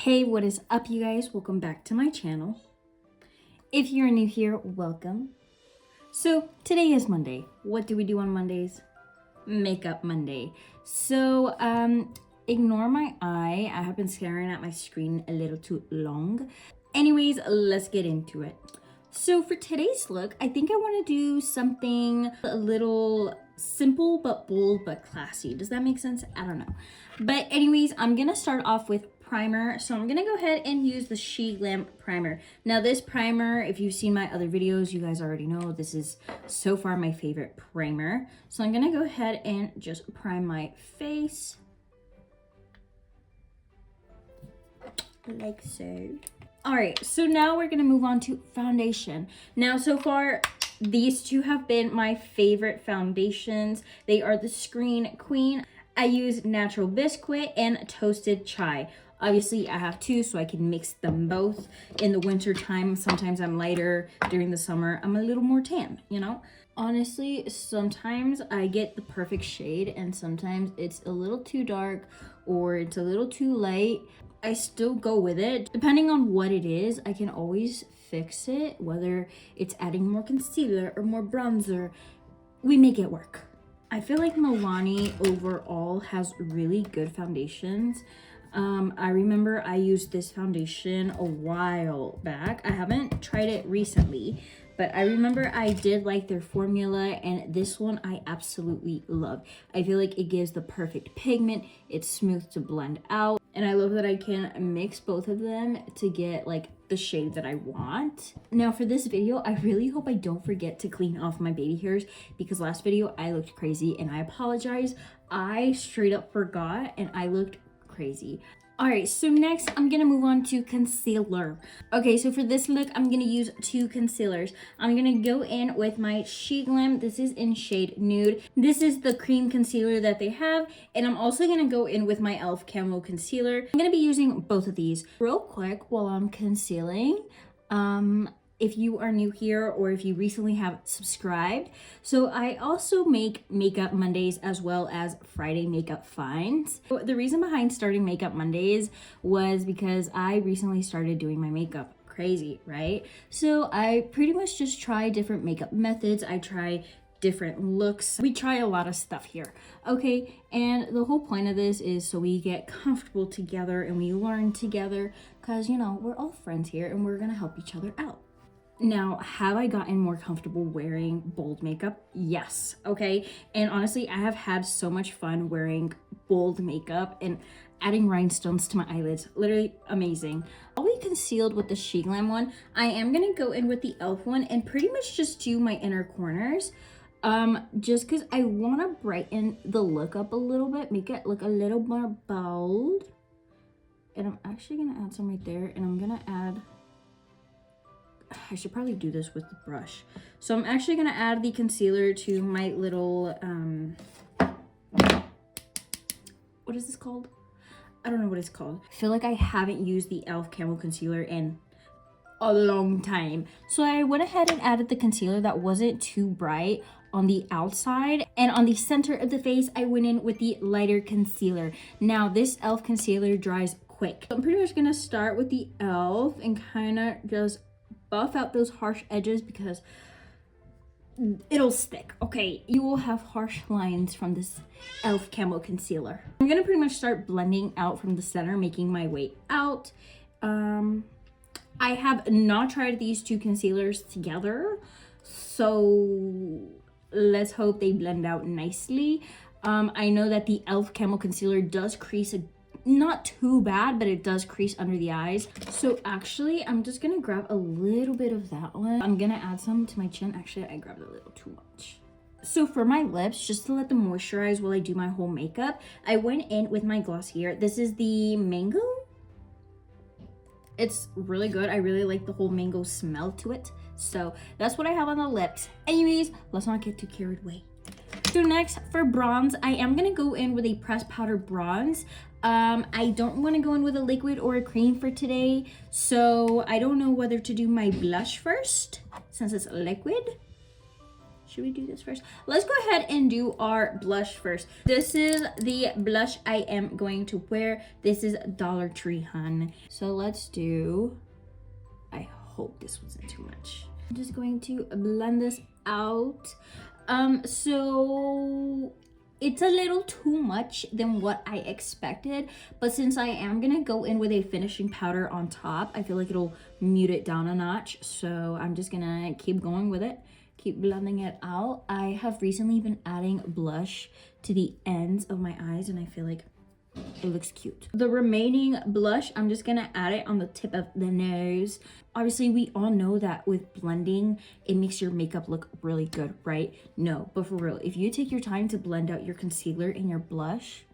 Hey, what is up, you guys? Welcome back to my channel. If you're new here, welcome. So today is Monday. What do we do on Mondays? Makeup Monday. So ignore my eye. I have been staring at my screen a little too long. Anyways, let's get into it. So for today's look, I think I want to do something a little simple but bold but classy. Does that make sense? I don't know. But anyways, I'm gonna start off with primer. So I'm gonna go ahead and use the Glam primer. Now this primer, if you've seen my other videos, you guys already know this is so far my favorite primer. So I'm gonna go ahead and just prime my face. Like so. All right, so now we're gonna move on to foundation. Now, so far, these two have been my favorite foundations. They are the Screen Queen. I use Natural Biscuit and Toasted Chai. Obviously, I have two, so I can mix them both. In the winter time, sometimes I'm lighter. During the summer, I'm a little more tan, you know? Honestly, sometimes I get the perfect shade, and sometimes it's a little too dark or it's a little too light. I still go with it. Depending on what it is, I can always fix it, whether it's adding more concealer or more bronzer. We make it work. I feel like Milani overall has really good foundations. I remember I used this foundation a while back. I haven't tried it recently, but I remember I did like their formula, and this one I absolutely love. I feel like it gives the perfect pigment. It's smooth to blend out, and I love that I can mix both of them to get like the shade that I want. Now for this video, I really hope I don't forget to clean off my baby hairs, because last video I looked crazy and I apologize. I straight up forgot and I looked crazy. All right, so next I'm gonna move on to concealer. Okay, so for this look, I'm gonna use two concealers. I'm gonna go in with my Glam. This is in shade Nude. This is the cream concealer that they have, and I'm also gonna go in with my e.l.f. Camo Concealer. I'm gonna be using both of these. Real quick, while I'm concealing, if you are new here or if you recently have subscribed, so I also make Makeup Mondays as well as Friday Makeup Finds. So the reason behind starting Makeup Mondays was because I recently started doing my makeup. Crazy, right? So I pretty much just try different makeup methods. I try different looks. We try a lot of stuff here, okay? And the whole point of this is so we get comfortable together and we learn together, because you know, we're all friends here and we're gonna help each other out. Now, have I gotten more comfortable wearing bold makeup? Yes, okay? And honestly, I have had so much fun wearing bold makeup and adding rhinestones to my eyelids. Literally amazing. I'll be concealed with the Glam one. I am gonna go in with the e.l.f. one and pretty much just do my inner corners. Just because I want to brighten the look up a little bit, make it look a little more bold. And I'm actually gonna add some right there, and I'm gonna add, I should probably do this with the brush. So I'm actually gonna add the concealer to my little, what is this called? I don't know what it's called. I feel like I haven't used the e.l.f. Camo Concealer in a long time. So I went ahead and added the concealer that wasn't too bright on the outside, and on the center of the face, I went in with the lighter concealer. Now this e.l.f. concealer dries quick. I'm pretty much gonna start with the e.l.f. and kind of just buff out those harsh edges because it'll stick, okay? You will have harsh lines from this e.l.f. Camo Concealer. I'm gonna pretty much start blending out from the center, making my way out. I have not tried these two concealers together, so let's hope they blend out nicely. I know that the e.l.f. Camo Concealer does crease not too bad, but it does crease under the eyes. So actually, I'm just gonna grab a little bit of that one. I'm gonna add some to my chin. Actually, I grabbed a little too much. So for my lips, just to let them moisturize while I do my whole makeup, I went in with my Glossier. This is the Mango. It's really good. I really like the whole mango smell to it. So that's what I have on the lips. Anyways, let's not get too carried away. So next, for bronze, I am gonna go in with a pressed powder bronze. I don't want to go in with a liquid or a cream for today, so I don't know whether to do my blush first since it's liquid Should we do this first? Let's go ahead and do our blush first. This is the blush I am going to wear. This is Dollar Tree, hun. So let's do, I hope this wasn't too much. I'm just going to blend this out. So it's a little too much than what I expected, but since I am gonna go in with a finishing powder on top, I feel like it'll mute it down a notch. So I'm just gonna keep going with it, keep blending it out. I have recently been adding blush to the ends of my eyes and I feel like it looks cute. The remaining blush, I'm just gonna add it on the tip of the nose. Obviously, we all know that with blending, it makes your makeup look really good, right? No, but for real, if you take your time to blend out your concealer and your blush,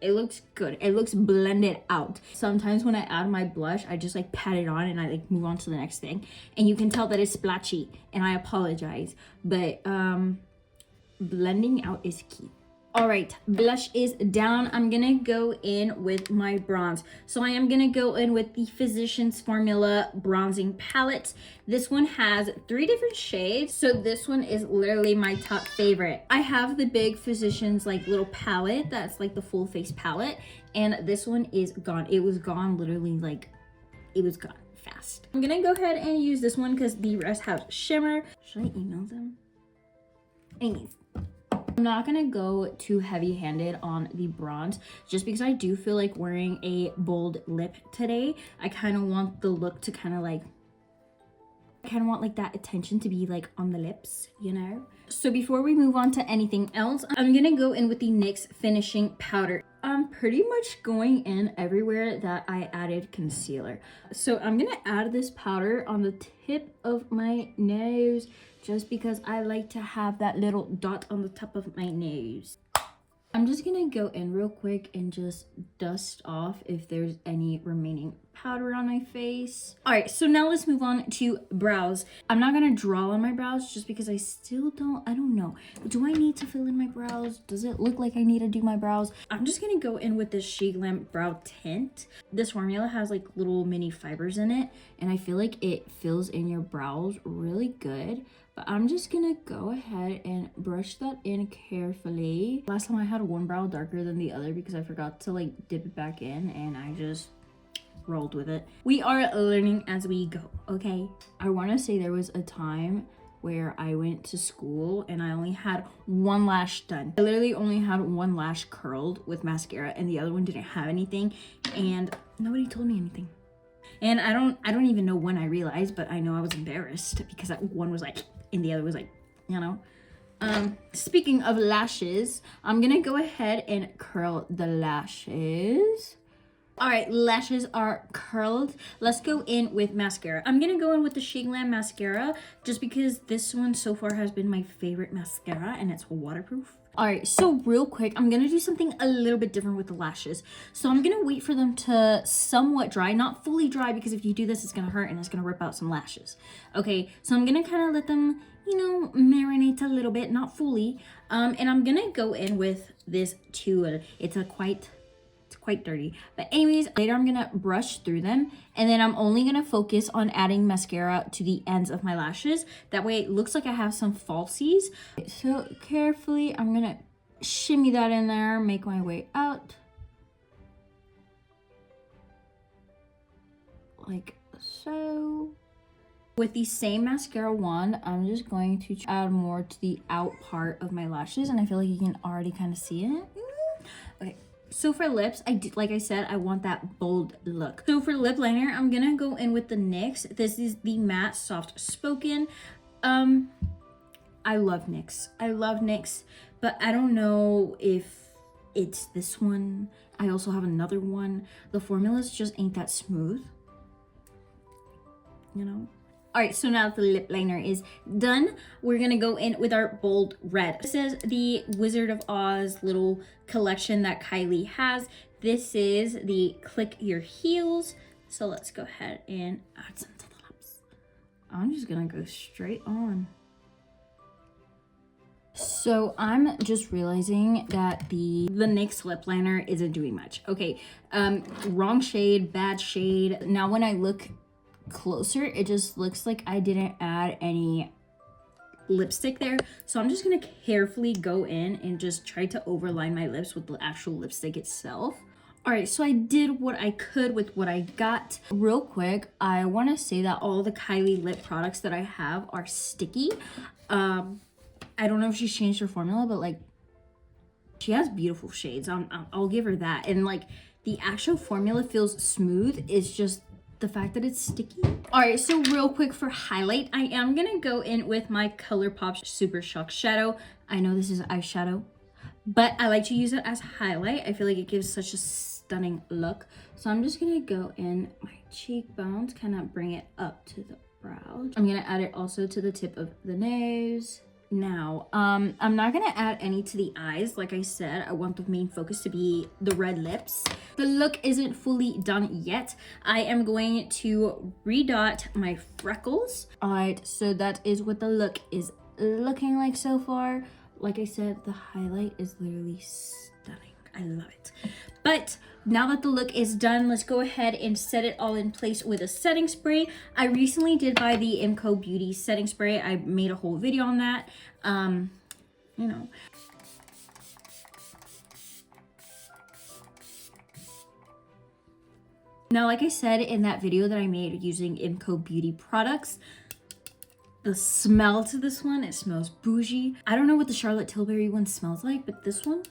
it looks good. It looks blended out. Sometimes when I add my blush, I just like pat it on and I like move on to the next thing. And you can tell that it's splotchy and I apologize, but blending out is key. All right, blush is down. I'm gonna go in with my bronze. So I am gonna go in with the Physicians Formula Bronzing Palette. This one has 3 different shades. So this one is literally my top favorite. I have the big Physicians like little palette that's like the full face palette. And this one is gone. It was gone literally like, it was gone fast. I'm gonna go ahead and use this one because the rest have shimmer. Should I email them? Anyways. I'm not gonna go too heavy-handed on the bronze just because I do feel like wearing a bold lip today. I kind of want the look to kind of like, I kind of want like that attention to be like on the lips, you know? So before we move on to anything else, I'm gonna go in with the NYX finishing powder. I'm pretty much going in everywhere that I added concealer. So I'm gonna add this powder on the tip of my nose just because I like to have that little dot on the top of my nose. I'm just gonna go in real quick and just dust off if there's any remaining powder on my face. All right, so now let's move on to brows. I'm not gonna draw on my brows just because I don't know. Do I need to fill in my brows? Does it look like I need to do my brows? I'm just gonna go in with this Glam brow tint. This formula has like little mini fibers in it and I feel like it fills in your brows really good. But I'm just gonna go ahead and brush that in carefully. Last time I had one brow darker than the other because I forgot to like dip it back in and I just rolled with it. We are learning as we go, okay? I wanna say there was a time where I went to school and I only had one lash done. I literally only had one lash curled with mascara and the other one didn't have anything and nobody told me anything. And I don't even know when I realized, but I know I was embarrassed because that one was like, and the other was like, you know. Speaking of lashes, I'm gonna go ahead and curl the lashes. All right, lashes are curled. Let's go in with mascara. I'm gonna go in with the Glam mascara just because this one so far has been my favorite mascara and it's waterproof. All right, so real quick, I'm gonna do something a little bit different with the lashes. So I'm gonna wait for them to somewhat dry, not fully dry, because if you do this, it's gonna hurt and it's gonna rip out some lashes. Okay, so I'm gonna kind of let them, you know, marinate a little bit, not fully. And I'm gonna go in with this tool. It's quite dirty. But anyways, later I'm gonna brush through them and then I'm only gonna focus on adding mascara to the ends of my lashes. That way it looks like I have some falsies. So carefully, I'm gonna shimmy that in there, make my way out. Like so. With the same mascara wand, I'm just going to add more to the out part of my lashes and I feel like you can already kind of see it. Okay. So for lips, like I said, I want that bold look. So for lip liner, I'm gonna go in with the NYX. This is the Matte Soft Spoken. I love NYX, but I don't know if it's this one. I also have another one. The formulas just ain't that smooth, you know? All right, so now that the lip liner is done, we're gonna go in with our bold red. This is the Wizard of Oz little collection that Kylie has. This is the Click Your Heels. So let's go ahead and add some to the lips. I'm just gonna go straight on. So I'm just realizing that the NYX lip liner isn't doing much. Okay, wrong shade, bad shade. Now when I look closer, it just looks like I didn't add any lipstick there. So I'm just gonna carefully go in and just try to overline my lips with the actual lipstick itself. All right, so I did what I could with what I got. Real quick, I want to say that all the Kylie lip products that I have are sticky. I don't know if she's changed her formula, but like she has beautiful shades. I'll give her that. And like the actual formula feels smooth. It's just the fact that it's sticky. All right, so real quick for highlight, I am gonna go in with my ColourPop Super Shock Shadow. I know this is eyeshadow, but I like to use it as highlight. I feel like it gives such a stunning look. So I'm just gonna go in my cheekbones, kind of bring it up to the brow. I'm gonna add it also to the tip of the nose. Now, I'm not gonna add any to the eyes. Like I said, I want the main focus to be the red lips. The look isn't fully done yet. I am going to redot my freckles. All right, so that is what the look is looking like so far. Like I said, the highlight is literally stunning. I love it. But now that the look is done, let's go ahead and set it all in place with a setting spray. I recently did buy the Imco Beauty setting spray. I made a whole video on that. You know. Now, like I said in that video that I made using Imco Beauty products, the smell to this one, it smells bougie. I don't know what the Charlotte Tilbury one smells like, but this one,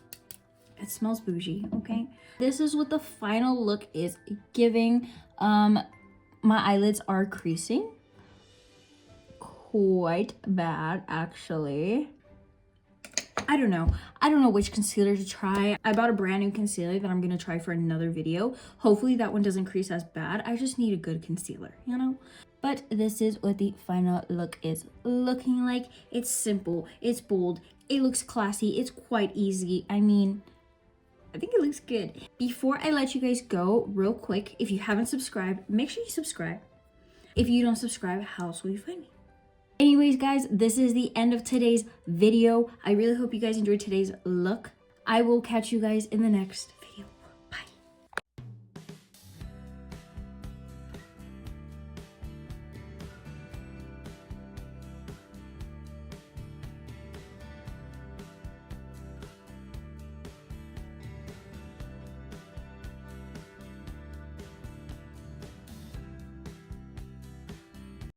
it smells bougie, okay? This is what the final look is giving. My eyelids are creasing quite bad, actually. I don't know which concealer to try. I bought a brand new concealer that I'm gonna try for another video. Hopefully that one doesn't crease as bad. I just need a good concealer, you know? But this is what the final look is looking like. It's simple, it's bold, it looks classy, it's quite easy. I mean, I think it looks good. Before I let you guys go, real quick, if you haven't subscribed, make sure you subscribe. If you don't subscribe, how else will you find me? Anyways, guys, this is the end of today's video. I really hope you guys enjoyed today's look. I will catch you guys in the next